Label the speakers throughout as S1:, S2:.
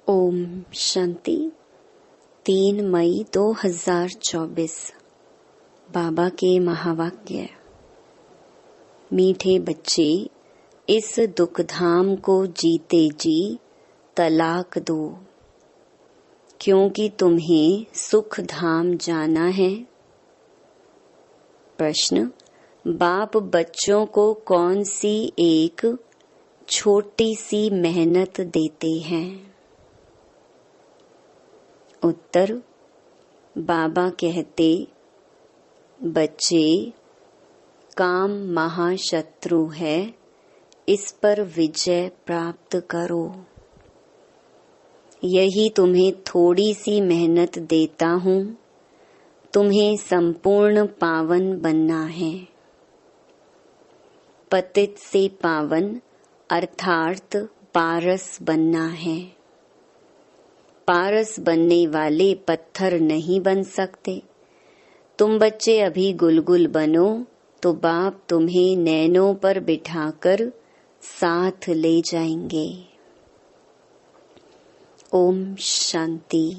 S1: ओम शांति। 3 मई 2024। बाबा के महावाक्य। मीठे बच्चे, इस दुखधाम को जीते जी तलाक दो, क्योंकि तुम्हें सुख धाम जाना है। प्रश्न: बाप बच्चों को कौन सी एक छोटी सी मेहनत देते हैं? उत्तर: बाबा कहते, बच्चे, काम महाशत्रु है, इस पर विजय प्राप्त करो। यही तुम्हें थोड़ी सी मेहनत देता हूँ। तुम्हें संपूर्ण पावन बनना है। पतित से पावन अर्थात पारस बनना है। पारस बनने वाले पत्थर नहीं बन सकते। तुम बच्चे अभी गुलगुल बनो तो बाप तुम्हें नैनों पर बिठाकर साथ ले जाएंगे। ओम शांति।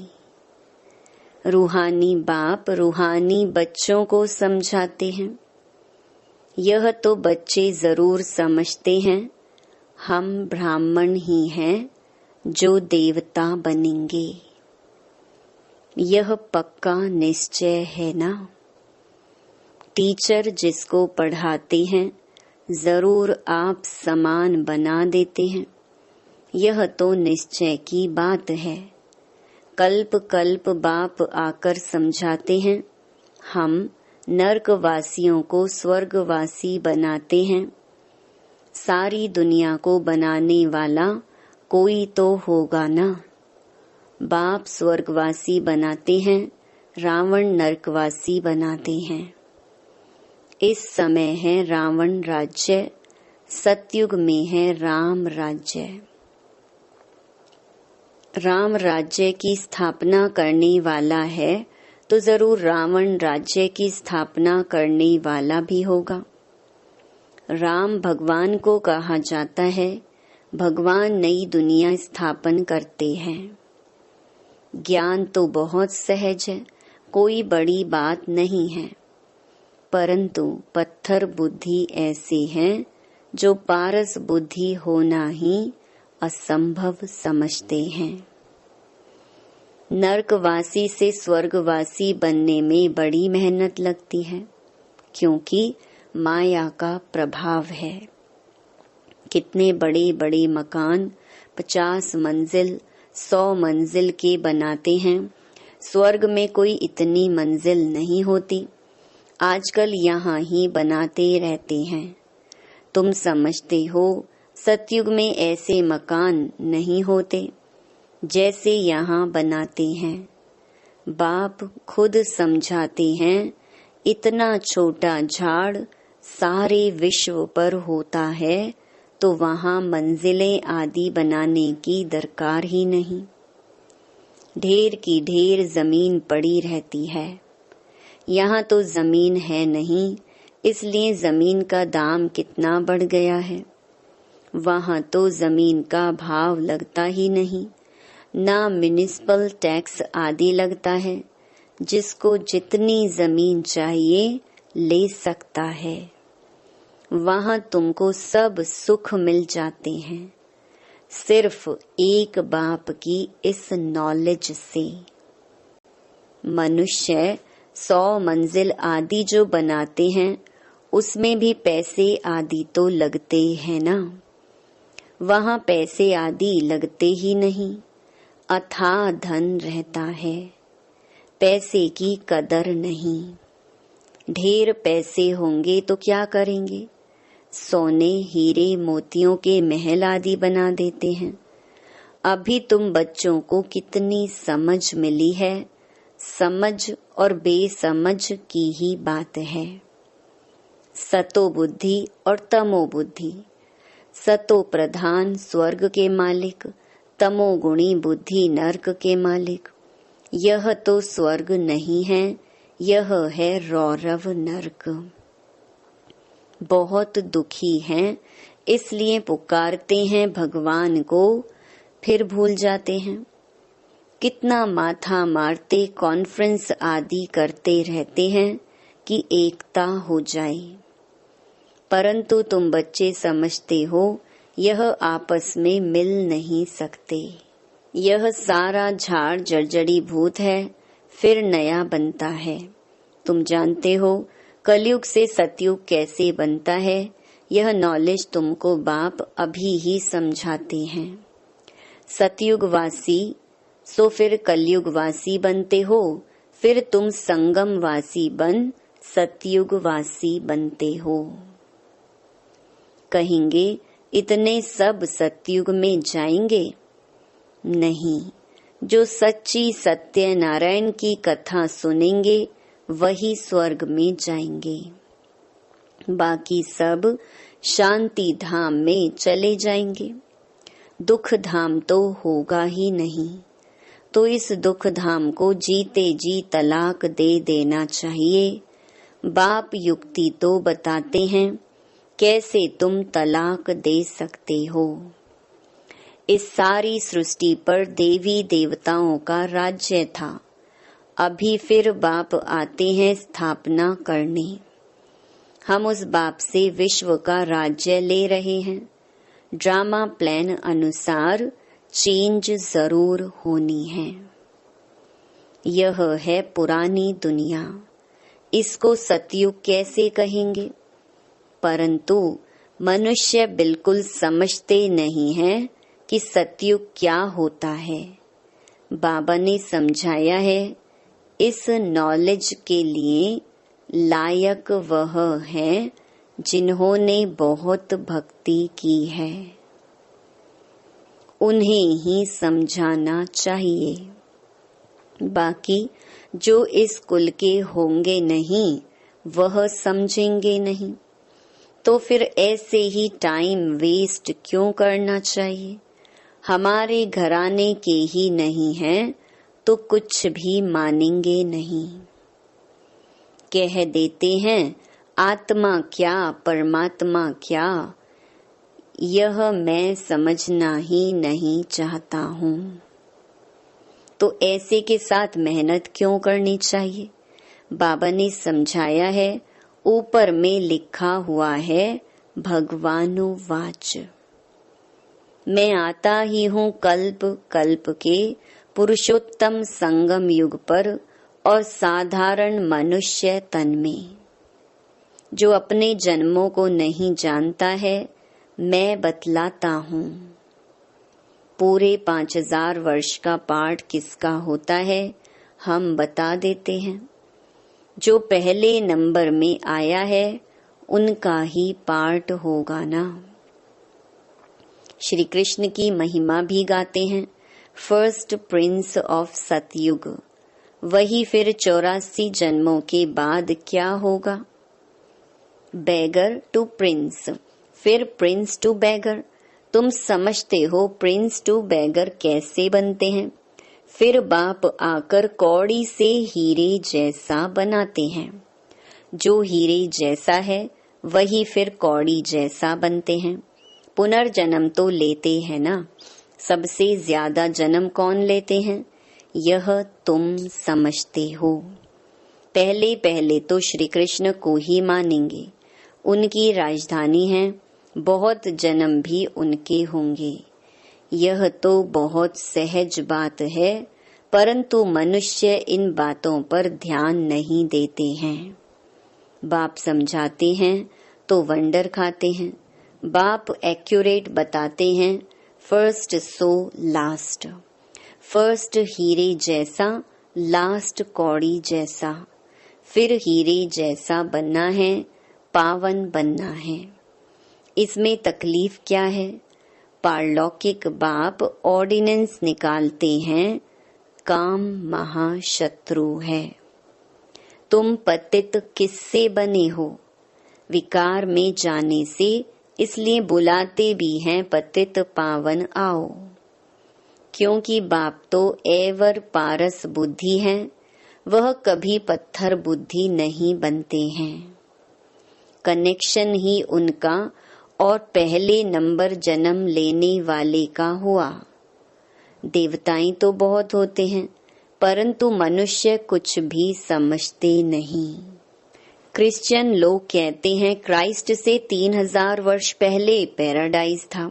S1: रूहानी बाप रूहानी बच्चों को समझाते हैं। यह तो बच्चे जरूर समझते हैं, हम ब्राह्मण ही हैं जो देवता बनेंगे। यह पक्का निश्चय है ना। टीचर जिसको पढ़ाते हैं जरूर आप समान बना देते हैं। यह तो निश्चय की बात है। कल्प कल्प बाप आकर समझाते हैं, हम नरकवासियों को स्वर्गवासी बनाते हैं। सारी दुनिया को बनाने वाला कोई तो होगा ना। बाप स्वर्गवासी बनाते हैं, रावण नरकवासी बनाते हैं। इस समय है रावण राज्य, सतयुग में है राम राज्य। राम राज्य की स्थापना करने वाला है तो जरूर रावण राज्य की स्थापना करने वाला भी होगा। राम भगवान को कहा जाता है, भगवान नई दुनिया स्थापन करते हैं। ज्ञान तो बहुत सहज है, कोई बड़ी बात नहीं है, परंतु पत्थर बुद्धि ऐसे हैं जो पारस बुद्धि होना ही असंभव समझते हैं। नरकवासी से स्वर्गवासी बनने में बड़ी मेहनत लगती है, क्योंकि माया का प्रभाव है। कितने बड़े बड़े मकान 50 मंजिल 100 मंजिल के बनाते हैं। स्वर्ग में कोई इतनी मंजिल नहीं होती। आजकल यहाँ ही बनाते रहते हैं। तुम समझते हो सतयुग में ऐसे मकान नहीं होते जैसे यहाँ बनाते हैं। बाप खुद समझाते हैं, इतना छोटा झाड़ सारे विश्व पर होता है तो वहाँ मंजिलें आदि बनाने की दरकार ही नहीं। ढेर की ढेर जमीन पड़ी रहती है। यहाँ तो जमीन है नहीं, इसलिए जमीन का दाम कितना बढ़ गया है। वहाँ तो जमीन का भाव लगता ही नहीं, ना म्युनिसिपल टैक्स आदि लगता है। जिसको जितनी जमीन चाहिए ले सकता है। वहाँ तुमको सब सुख मिल जाते हैं, सिर्फ एक बाप की इस नॉलेज से। मनुष्य 100 मंजिल आदि जो बनाते हैं उसमें भी पैसे आदि तो लगते हैं ना। वहाँ पैसे आदि लगते ही नहीं, अथाह धन रहता है। पैसे की कदर नहीं। ढेर पैसे होंगे तो क्या करेंगे? सोने हीरे मोतियों के महल आदि बना देते हैं। अभी तुम बच्चों को कितनी समझ मिली है, समझ और बेसमझ की ही बात है। सतो बुद्धि और तमो बुद्धि। सतो प्रधान स्वर्ग के मालिक, तमोगुणी बुद्धि नरक के मालिक। यह तो स्वर्ग नहीं है, यह है रौरव नरक। बहुत दुखी हैं, इसलिए पुकारते हैं भगवान को, फिर भूल जाते हैं। कितना माथा मारते कॉन्फ्रेंस आदि करते रहते हैं कि एकता हो जाए, परंतु तुम बच्चे समझते हो यह आपस में मिल नहीं सकते। यह सारा झाड़ जर्जरीभूत है, फिर नया बनता है। तुम जानते हो कलयुग से सतयुग कैसे बनता है, यह नॉलेज तुमको बाप अभी ही समझाते हैं। सतयुगवासी सो फिर कलयुगवासी बनते हो, फिर तुम संगमवासी बन सतयुगवासी बनते हो। कहेंगे इतने सब सतयुग में जाएंगे? नहीं, जो सच्ची सत्य नारायण की कथा सुनेंगे वही स्वर्ग में जाएंगे। बाकी सब शांति धाम में चले जाएंगे। दुख धाम तो होगा ही नहीं, तो इस दुख धाम को जीते जी तलाक दे देना चाहिए। बाप युक्ति तो बताते हैं कैसे तुम तलाक दे सकते हो। इस सारी सृष्टि पर देवी देवताओं का राज्य था, अभी फिर बाप आते हैं स्थापना करने। हम उस बाप से विश्व का राज्य ले रहे हैं। ड्रामा प्लान अनुसार चेंज जरूर होनी है। यह है पुरानी दुनिया, इसको सतयुग कैसे कहेंगे? परंतु मनुष्य बिल्कुल समझते नहीं है कि सतयुग क्या होता है। बाबा ने समझाया है, इस नॉलेज के लिए लायक वह है जिन्होंने बहुत भक्ति की है, उन्हें ही समझाना चाहिए। बाकी जो इस कुल के होंगे नहीं वह समझेंगे नहीं, तो फिर ऐसे ही टाइम वेस्ट क्यों करना चाहिए। हमारे घराने के ही नहीं हैं तो कुछ भी मानेंगे नहीं। कह देते हैं आत्मा क्या परमात्मा क्या, यह मैं समझना ही नहीं चाहता हूँ। तो ऐसे के साथ मेहनत क्यों करनी चाहिए। बाबा ने समझाया है, ऊपर में लिखा हुआ है भगवानुवाच, मैं आता ही हूँ कल्प कल्प के पुरुषोत्तम संगम युग पर और साधारण मनुष्य तन में। जो अपने जन्मों को नहीं जानता है मैं बतलाता हूँ। पूरे 5000 वर्ष का पाठ किसका होता है हम बता देते हैं। जो पहले नंबर में आया है उनका ही पाठ होगा ना। श्री कृष्ण की महिमा भी गाते हैं, फर्स्ट प्रिंस ऑफ सतयुग। वही फिर 84 जन्मों के बाद क्या होगा। बेगर टू प्रिंस, फिर प्रिंस टू बेगर। तुम समझते हो प्रिंस टू बेगर कैसे बनते हैं। फिर बाप आकर कौड़ी से हीरे जैसा बनाते हैं। जो हीरे जैसा है वही फिर कौड़ी जैसा बनते हैं। पुनर्जन्म तो लेते हैं ना। सबसे ज्यादा जन्म कौन लेते हैं यह तुम समझते हो। पहले पहले तो श्री कृष्ण को ही मानेंगे, उनकी राजधानी है, बहुत जन्म भी उनके होंगे। यह तो बहुत सहज बात है, परंतु मनुष्य इन बातों पर ध्यान नहीं देते हैं। बाप समझाते हैं तो वंडर खाते हैं। बाप एक्यूरेट बताते हैं, फर्स्ट सो लास्ट। फर्स्ट हीरे जैसा, लास्ट कौड़ी जैसा। फिर हीरे जैसा बनना है, पावन बनना है। इसमें तकलीफ क्या है। पारलौकिक बाप ऑर्डिनेंस निकालते हैं, काम महाशत्रु है। तुम पतित किससे बने हो, विकार में जाने से, इसलिए बुलाते भी हैं पतित पावन आओ। क्योंकि बाप तो एवर पारस बुद्धि है, वह कभी पत्थर बुद्धि नहीं बनते हैं। कनेक्शन ही उनका और पहले नंबर जन्म लेने वाले का हुआ। देवताएं तो बहुत होते हैं, परंतु मनुष्य कुछ भी समझते नहीं। क्रिश्चियन लोग कहते हैं क्राइस्ट से 3000 वर्ष पहले पैराडाइज था।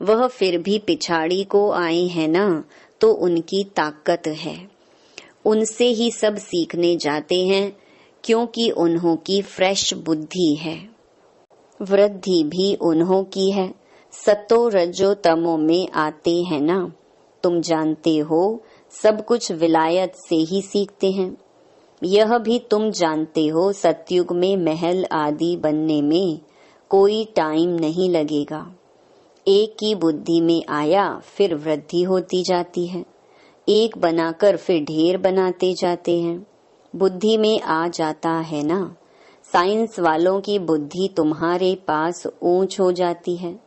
S1: वह फिर भी पिछाड़ी को आए हैं ना, तो उनकी ताकत है। उनसे ही सब सीखने जाते हैं, क्योंकि उन्हों की फ्रेश बुद्धि है। वृद्धि भी उन्हों की है। सतो रजो तमो में आते हैं ना, तुम जानते हो सब कुछ विलायत से ही सीखते हैं। यह भी तुम जानते हो सतयुग में महल आदि बनने में कोई टाइम नहीं लगेगा। एक की बुद्धि में आया, फिर वृद्धि होती जाती है। एक बनाकर फिर ढेर बनाते जाते हैं। बुद्धि में आ जाता है ना। साइंस वालों की बुद्धि तुम्हारे पास ऊंच हो जाती है,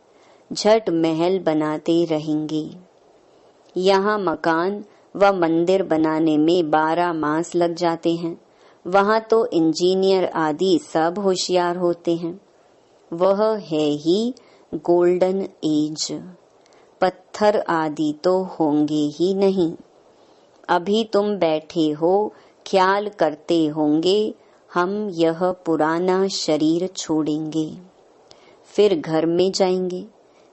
S1: झट महल बनाते रहेंगे। यहाँ मकान व मंदिर बनाने में 12 मास लग जाते हैं। वहाँ तो इंजीनियर आदि सब होशियार होते हैं। वह है ही गोल्डन एज। पत्थर आदि तो होंगे ही नहीं। अभी तुम बैठे हो, ख्याल करते होंगे हम यह पुराना शरीर छोड़ेंगे, फिर घर में जाएंगे,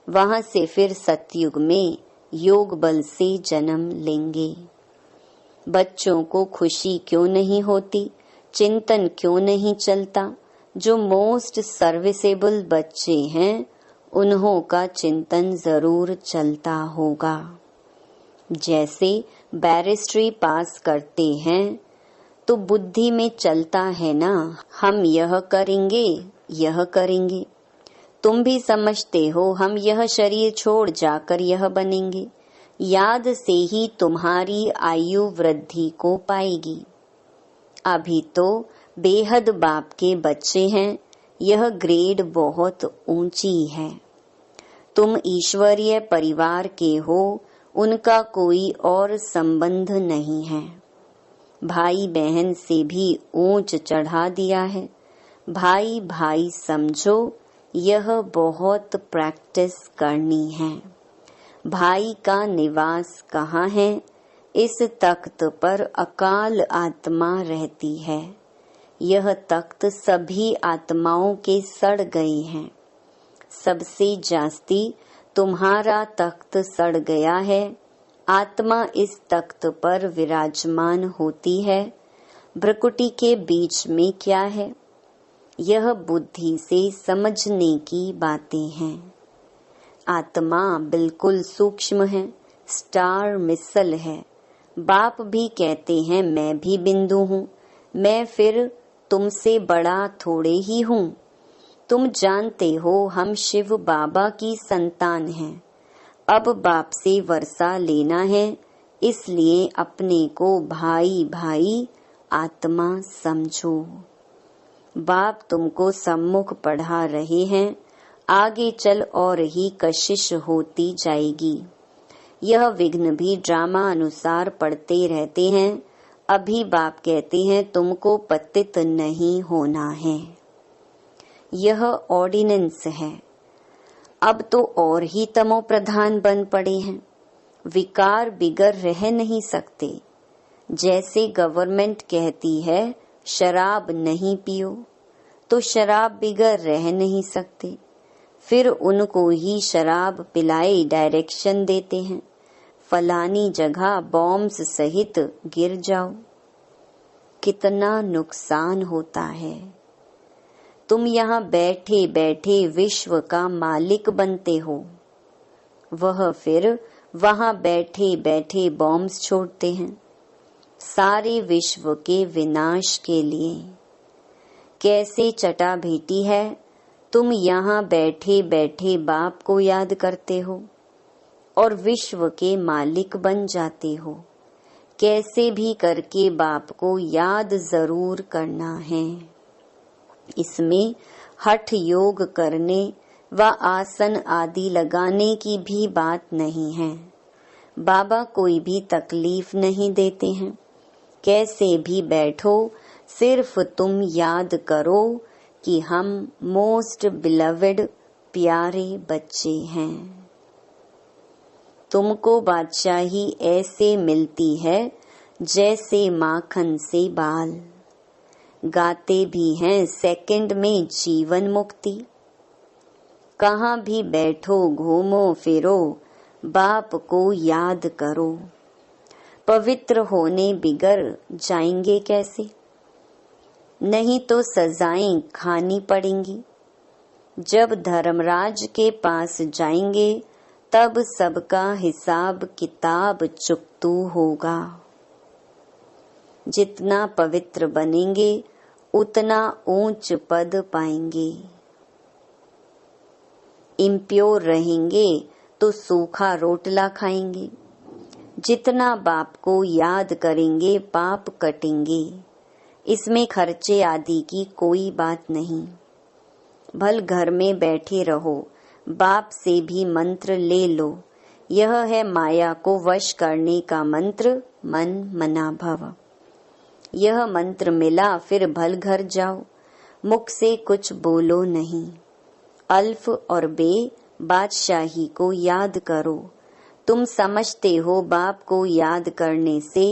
S1: वहां से फिर सतयुग में योग बल से जन्म लेंगे। बच्चों को खुशी क्यों नहीं होती, चिंतन क्यों नहीं चलता? जो मोस्ट सर्विसेबल बच्चे हैं, उन्हों का चिंतन जरूर चलता होगा। जैसे बैरिस्ट्री पास करते हैं तो बुद्धि में चलता है ना, हम यह करेंगे, यह करेंगे। तुम भी समझते हो हम यह शरीर छोड़ जाकर यह बनेंगे। याद से ही तुम्हारी आयु वृद्धि को पाएगी। अभी तो बेहद बाप के बच्चे हैं, यह ग्रेड बहुत ऊंची है। तुम ईश्वरीय परिवार के हो, उनका कोई और संबंध नहीं है। भाई बहन से भी ऊंच चढ़ा दिया है। भाई भाई समझो, यह बहुत प्रैक्टिस करनी है। भाई का निवास कहाँ है? इस तख्त पर अकाल आत्मा रहती है। यह तख्त सभी आत्माओं के सड़ गए हैं। सबसे जास्ती तुम्हारा तख्त सड़ गया है। आत्मा इस तख्त पर विराजमान होती है। भ्रकुटी के बीच में क्या है? यह बुद्धि से समझने की बातें हैं। आत्मा बिल्कुल सूक्ष्म है, स्टार मिसल है। बाप भी कहते हैं मैं भी बिंदु हूँ, मैं फिर तुमसे बड़ा थोड़े ही हूँ। तुम जानते हो हम शिव बाबा की संतान हैं। अब बाप से वर्षा लेना है, इसलिए अपने को भाई भाई आत्मा समझो। बाप तुमको सम्मुख पढ़ा रहे हैं, आगे चल और ही कशिश होती जाएगी। यह विघ्न भी ड्रामा अनुसार पढ़ते रहते हैं। अभी बाप कहते हैं तुमको पतित नहीं होना है। यह ऑर्डिनेंस है। अब तो और ही तमो प्रधान बन पड़े हैं। विकार बिगर रह नहीं सकते। जैसे गवर्नमेंट कहती है शराब नहीं पियो, तो शराब बिगर रह नहीं सकते। फिर उनको ही शराब पिलाए डायरेक्शन देते हैं, फलानी जगह बॉम्ब्स सहित गिर जाओ। कितना नुकसान होता है। तुम यहाँ बैठे बैठे विश्व का मालिक बनते हो। वह फिर वहाँ बैठे बैठे बॉम्ब्स छोड़ते हैं, सारे विश्व के विनाश के लिए। कैसे चटा भेटी है। तुम यहाँ बैठे बैठे बाप को याद करते हो और विश्व के मालिक बन जाते हो। कैसे भी करके बाप को याद जरूर करना है। इसमें हठ योग करने व आसन आदि लगाने की भी बात नहीं है। बाबा कोई भी तकलीफ नहीं देते हैं। कैसे भी बैठो, सिर्फ तुम याद करो कि हम मोस्ट बिलवेड प्यारे बच्चे हैं। तुमको बादशाही ऐसे मिलती है जैसे माखन से बाल। गाते भी हैं सेकंड में जीवन मुक्ति। कहाँ भी बैठो घूमो फिरो बाप को याद करो। पवित्र होने बिगर जाएंगे कैसे, नहीं तो सजाएं खानी पड़ेंगी। जब धर्मराज के पास जाएंगे तब सबका हिसाब किताब चुकतू होगा। जितना पवित्र बनेंगे उतना ऊंच पद पाएंगे। इम्प्योर रहेंगे तो सूखा रोटला खाएंगे। जितना बाप को याद करेंगे पाप कटेंगे। इसमें खर्चे आदि की कोई बात नहीं। भल घर में बैठे रहो, बाप से भी मंत्र ले लो। यह है माया को वश करने का मंत्र, मन मना भव। यह मंत्र मिला फिर भल घर जाओ, मुख से कुछ बोलो नहीं। अल्फ और बे बादशाही को याद करो। तुम समझते हो बाप को याद करने से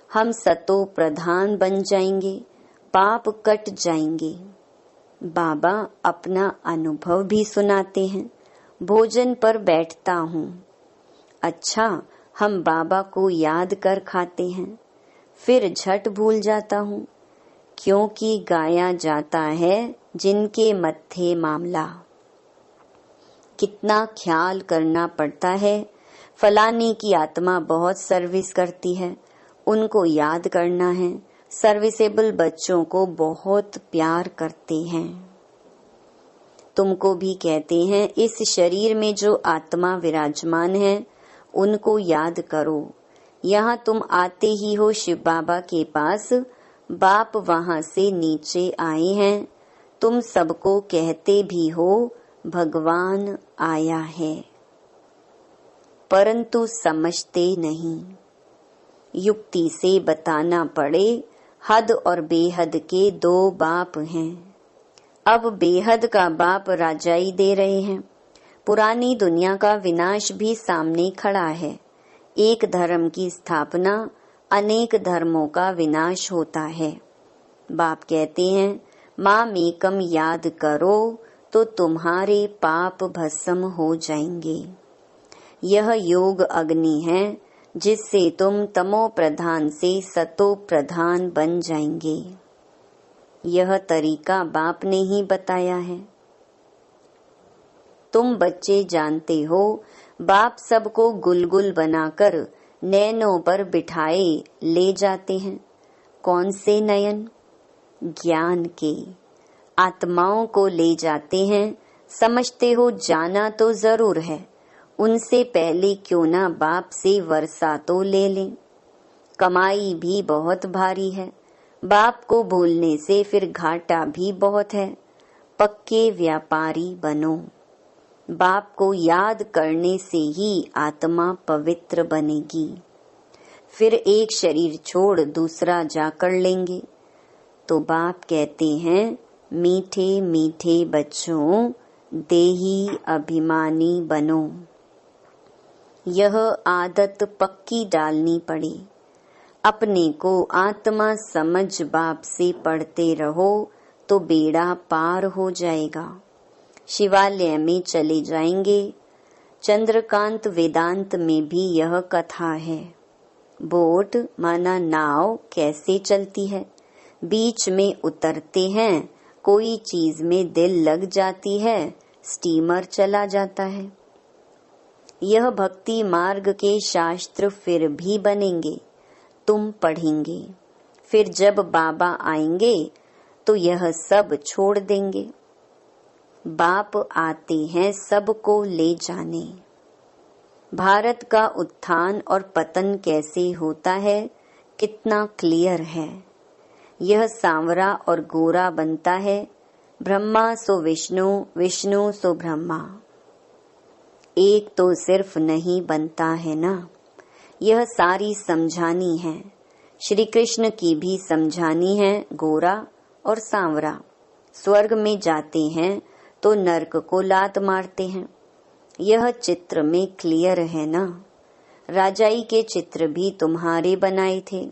S1: हम सतो प्रधान बन जाएंगे, पाप कट जाएंगे। बाबा अपना अनुभव भी सुनाते हैं। भोजन पर बैठता हूँ, अच्छा हम बाबा को याद कर खाते हैं, फिर झट भूल जाता हूँ, क्योंकि गाया जाता है जिनके मत्थे मामला। कितना ख्याल करना पड़ता है। फलाने की आत्मा बहुत सर्विस करती है, उनको याद करना है। सर्विसेबल बच्चों को बहुत प्यार करते हैं। तुमको भी कहते हैं इस शरीर में जो आत्मा विराजमान है उनको याद करो। यहाँ तुम आते ही हो शिव बाबा के पास, बाप वहाँ से नीचे आए हैं। तुम सबको कहते भी हो भगवान आया है, परंतु समझते नहीं। युक्ति से बताना पड़े, हद और बेहद के दो बाप हैं। अब बेहद का बाप राजाई दे रहे हैं। पुरानी दुनिया का विनाश भी सामने खड़ा है। एक धर्म की स्थापना, अनेक धर्मों का विनाश होता है। बाप कहते हैं माम एकम याद करो तो तुम्हारे पाप भस्म हो जाएंगे। यह योग अग्नि है जिससे तुम तमो प्रधान से सतो प्रधान बन जाएंगे। यह तरीका बाप ने ही बताया है। तुम बच्चे जानते हो बाप सबको गुलगुल बनाकर नयनों पर बिठाए ले जाते हैं। कौन से नयन? ज्ञान के। आत्माओं को ले जाते हैं। समझते हो जाना तो जरूर है, उनसे पहले क्यों ना बाप से वर्षा तो ले लें। कमाई भी बहुत भारी है, बाप को भूलने से फिर घाटा भी बहुत है। पक्के व्यापारी बनो। बाप को याद करने से ही आत्मा पवित्र बनेगी। फिर एक शरीर छोड़ दूसरा जाकर लेंगे। तो बाप कहते हैं मीठे मीठे बच्चों, देही अभिमानी बनो। यह आदत पक्की डालनी पड़ी। अपने को आत्मा समझ बाप से पढ़ते रहो तो बेड़ा पार हो जाएगा। शिवालय में चले जाएंगे। चंद्रकांत वेदांत में भी यह कथा है। बोट माना नाव कैसे चलती है, बीच में उतरते हैं, कोई चीज में दिल लग जाती है, स्टीमर चला जाता है। यह भक्ति मार्ग के शास्त्र फिर भी बनेंगे, तुम पढ़ेंगे। फिर जब बाबा आएंगे तो यह सब छोड़ देंगे। बाप आते हैं सबको ले जाने। भारत का उत्थान और पतन कैसे होता है कितना क्लियर है। यह सांवरा और गोरा बनता है। ब्रह्मा सो विष्णु, विष्णु सो ब्रह्मा। एक तो सिर्फ नहीं बनता है ना। यह सारी समझानी है। श्री कृष्ण की भी समझानी है, गोरा और सांवरा। स्वर्ग में जाते हैं तो नरक को लात मारते हैं। यह चित्र में क्लियर है ना। राजाई के चित्र भी तुम्हारे बनाए थे।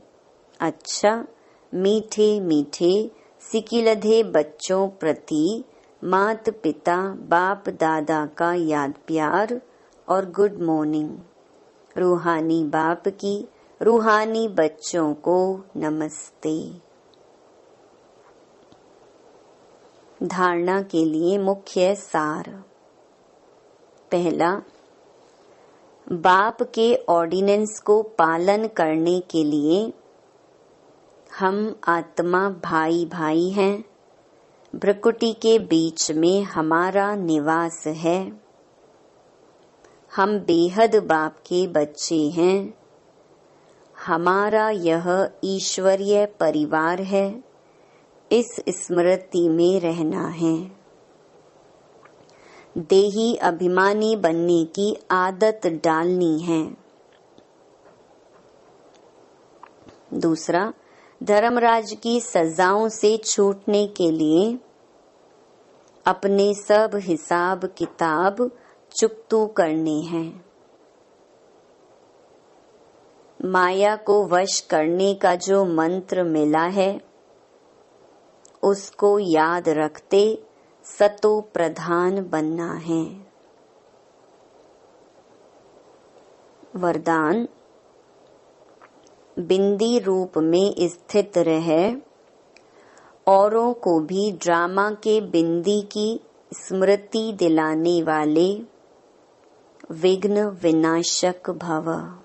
S1: अच्छा, मीठे मीठे सिकिलधे बच्चों प्रति मात पिता बाप दादा का याद प्यार और गुड मॉर्निंग। रूहानी बाप की रूहानी बच्चों को नमस्ते। धारणा के लिए मुख्य सार। पहला, बाप के ऑर्डिनेंस को पालन करने के लिए हम आत्मा भाई भाई हैं। भ्रकुटी के बीच में हमारा निवास है। हम बेहद बाप के बच्चे हैं। हमारा यह ईश्वरीय परिवार है। इस स्मृति में रहना है। देही अभिमानी बनने की आदत डालनी है। दूसरा, धर्मराज की सजाओं से छूटने के लिए अपने सब हिसाब किताब चुकतू करने हैं। माया को वश करने का जो मंत्र मिला है उसको याद रखते सतो प्रधान बनना है। वरदान, बिंदी रूप में स्थित रहे औरों को भी ड्रामा के बिंदी की स्मृति दिलाने वाले विघ्न विनाशक भव।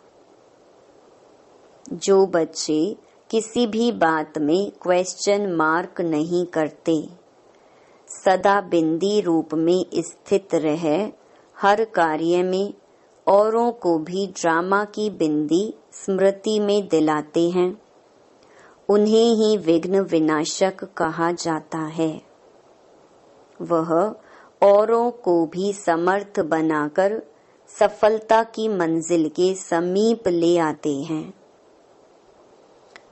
S1: जो बच्चे किसी भी बात में क्वेश्चन मार्क नहीं करते, सदा बिंदी रूप में स्थित रहे हर कार्य में औरों को भी ड्रामा की बिंदी स्मृति में दिलाते हैं, उन्हें ही विघ्न विनाशक कहा जाता है। वह औरों को भी समर्थ बनाकर सफलता की मंजिल के समीप ले आते हैं।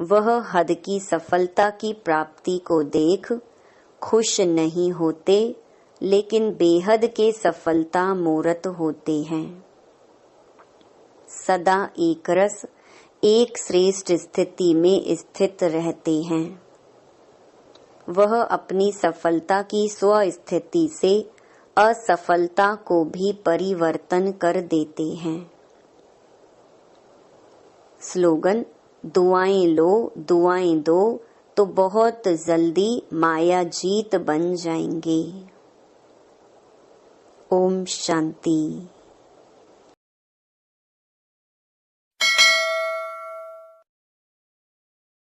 S1: वह हद की सफलता की प्राप्ति को देख खुश नहीं होते, लेकिन बेहद के सफलता मूर्त होते हैं। सदा एक रस एक श्रेष्ठ स्थिति में स्थित रहते हैं। वह अपनी सफलता की स्व स्थिति से असफलता को भी परिवर्तन कर देते हैं। स्लोगन, दुआएं लो दुआएं दो तो बहुत जल्दी माया जीत बन जाएंगे। ओम शांति।